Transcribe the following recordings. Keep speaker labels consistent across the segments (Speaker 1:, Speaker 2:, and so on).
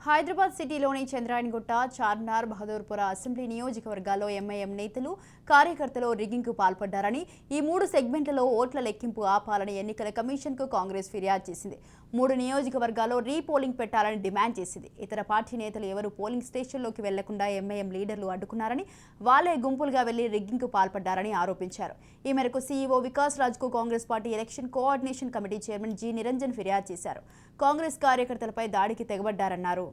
Speaker 1: హైదరాబాద్ సిటీలోని చంద్రాయణగుట్ట, చార్మినార్, బహదూర్పుర అసెంబ్లీ నియోజకవర్గాల్లో ఎంఐఎం నేతలు, కార్యకర్తలు రిగ్గింగ్కు పాల్పడ్డారని, ఈ 3 సెగ్మెంట్లలో ఓట్ల లెక్కింపు ఆపాలని ఎన్నికల కమిషన్కు కాంగ్రెస్ ఫిర్యాదు చేసింది. 3 నియోజకవర్గాల్లో రీపోలింగ్ పెట్టాలని డిమాండ్ చేసింది. ఇతర పార్టీ నేతలు ఎవరూ పోలింగ్ స్టేషన్లోకి వెళ్లకుండా ఎంఐఎం లీడర్లు అడ్డుకున్నారని, వాళ్లే గుంపులుగా వెళ్లి రిగ్గింగ్కు పాల్పడ్డారని ఆరోపించారు. ఈ మేరకు సీఈఓ వికాస్ రాజ్కు Congress party election coordination committee chairman G. Niranjan ఫిర్యాదు చేశారు. కాంగ్రెస్ కార్యకర్తలపై దాడికి తెగబడ్డారన్నారు.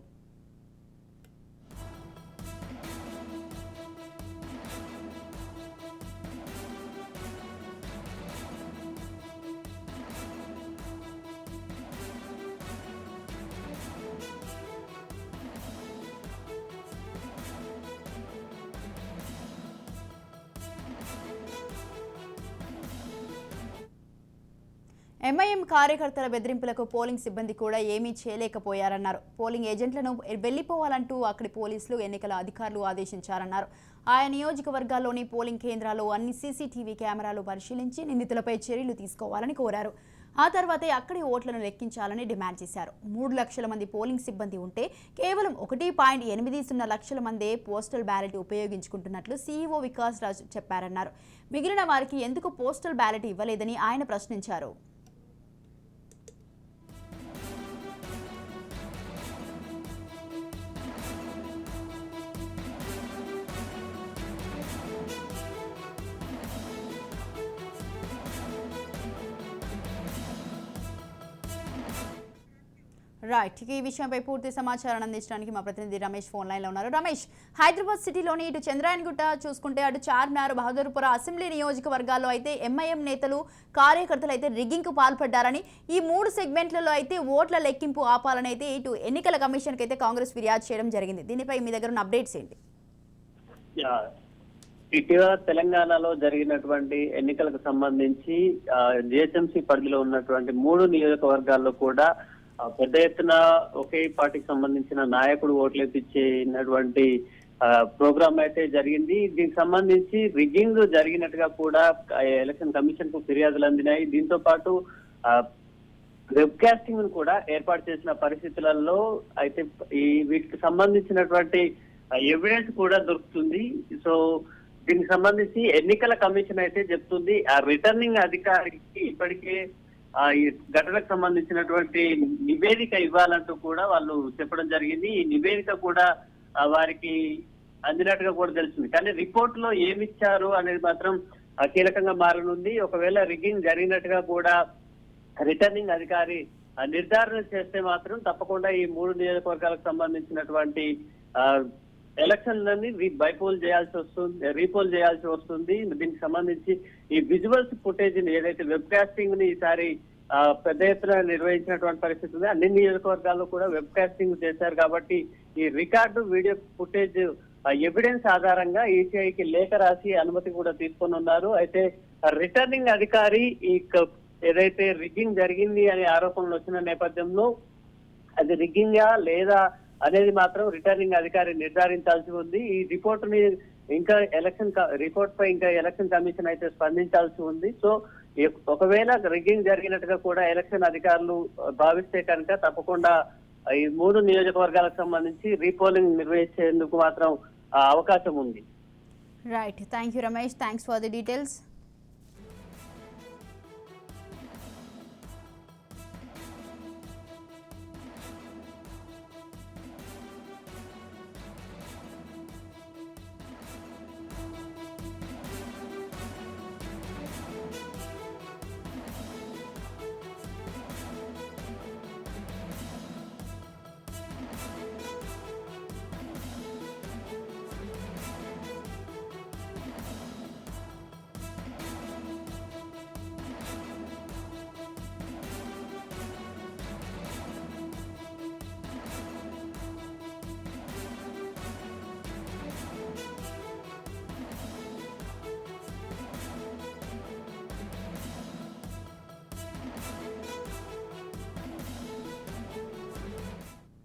Speaker 1: ఎంఐఎం కార్యకర్తల బెదిరింపులకు పోలింగ్ సిబ్బంది కూడా ఏమీ చేయలేకపోయారన్నారు. పోలింగ్ ఏజెంట్లను వెళ్లిపోవాలంటూ అక్కడి పోలీసులు, ఎన్నికల అధికారులు ఆదేశించారన్నారు. ఆయా నియోజకవర్గాల్లోని పోలింగ్ కేంద్రాల్లో అన్ని సీసీటీవీ కెమెరాలు పరిశీలించి నిందితులపై చర్యలు తీసుకోవాలని కోరారు. ఆ తర్వాతే అక్కడి ఓట్లను లెక్కించాలని డిమాండ్ చేశారు. 3 లక్షల మంది పోలింగ్ సిబ్బంది ఉంటే కేవలం 1.80 లక్షల మందే పోస్టల్ బ్యాలెట్ ఉపయోగించుకుంటున్నట్లు సీఈఓ వికాస్ రాజ్ చెప్పారన్నారు. మిగిలిన వారికి ఎందుకు పోస్టల్ బ్యాలెట్ ఇవ్వలేదని ఆయన ప్రశ్నించారు. రైట్, ఈ విషయంపై పూర్తి సమాచారాన్ని అందించడానికి మా ప్రతినిధి రమేష్ ఫోన్ లైన్లో ఉన్నారు. రమేష్, హైదరాబాద్ సిటీలోని ఇటు చంద్రాయణగుట్ట చూసుకుంటే, అటు చార్మినార్, బహదూర్పుర అసెంబ్లీ నియోజకవర్గాల్లో అయితే ఎంఐఎం నేతలు, కార్యకర్తలు అయితే రిగ్గింగ్కు పాల్పడ్డారని, ఈ 3 సెగ్మెంట్లలో అయితే ఓట్ల లెక్కింపు ఆపాలని అయితే ఇటు ఎన్నికల కమిషన్కి అయితే కాంగ్రెస్ ఫిర్యాదు చేయడం జరిగింది. దీనిపై మీ దగ్గర ఉన్న అప్డేట్స్ ఏంటి?
Speaker 2: ఇటీవల తెలంగాణలో జరిగినటువంటి ఎన్నికలకు సంబంధించి జిహెచ్ఎంసీ పరిధిలో ఉన్నటువంటి 3 నియోజకవర్గాల్లో కూడా పెద్ద ఎత్తున ఒకే పార్టీకి సంబంధించిన నాయకుడు ఓట్లు ఎత్తిచ్చినటువంటి ప్రోగ్రామ్ అయితే జరిగింది. దీనికి సంబంధించి రిగ్గింగ్ జరిగినట్టుగా కూడా ఎలక్షన్ కమిషన్ కు ఫిర్యాదులు అందినాయి. దీంతో పాటు వెబ్కాస్టింగ్ ను కూడా ఏర్పాటు చేసిన పరిస్థితులలో అయితే వీటికి సంబంధించినటువంటి ఎవిడెన్స్ కూడా దొరుకుతుంది. సో దీనికి సంబంధించి ఎన్నికల కమిషన్ అయితే చెప్తుంది, ఆ రిటర్నింగ్ అధికారికి ఇప్పటికే ఈ ఘటనకు సంబంధించినటువంటి నివేదిక ఇవ్వాలంటూ కూడా వాళ్ళు చెప్పడం జరిగింది. ఈ నివేదిక కూడా వారికి అందినట్టుగా కూడా తెలిసింది. కానీ రిపోర్ట్ లో ఏమిచ్చారు అనేది మాత్రం కీలకంగా మారనుంది. ఒకవేళ రిగ్గింగ్ జరిగినట్టుగా కూడా రిటర్నింగ్ అధికారి నిర్ధారణ చేస్తే మాత్రం తప్పకుండా ఈ 3 నియోజకవర్గాలకు సంబంధించినటువంటి ఎలక్షన్లని రీపోల్ చేయాల్సి వస్తుంది. దీనికి సంబంధించి ఈ విజువల్స్ ఫుటేజ్ ఏదైతే వెబ్కాస్టింగ్ ని ఈసారి పెద్ద ఎత్తున నిర్వహించినటువంటి పరిస్థితి ఉంది. అన్ని నియోజకవర్గాల్లో కూడా వెబ్కాస్టింగ్ చేశారు కాబట్టి ఈ రికార్డు వీడియో ఫుటేజ్ ఎవిడెన్స్ ఆధారంగా ఈసీఐకి లేఖ రాసి అనుమతి కూడా తీసుకొని ఉన్నారు. అయితే రిటర్నింగ్ అధికారి ఈ ఏదైతే రిగ్గింగ్ జరిగింది అనే ఆరోపణలు వచ్చిన నేపథ్యంలో అది రిగ్గింగా లేదా అనేది మాత్రం రిటర్నింగ్ అధికారి నిర్ధారించాల్సి ఉంది. ఈ రిపోర్ట్ ని ఇంకా రిపోర్ట్ పై ఇంకా ఎలక్షన్ కమిషన్ అయితే స్పందించాల్సి ఉంది. సో ఒకవేళ రిగ్గింగ్ జరిగినట్టుగా కూడా ఎలక్షన్ అధికారులు భావిస్తే కనుక తప్పకుండా ఈ 3 నియోజకవర్గాలకు సంబంధించి రీపోలింగ్ నిర్వహించేందుకు మాత్రం అవకాశం ఉంది.
Speaker 1: Right, thank you Ramesh, thanks for the details.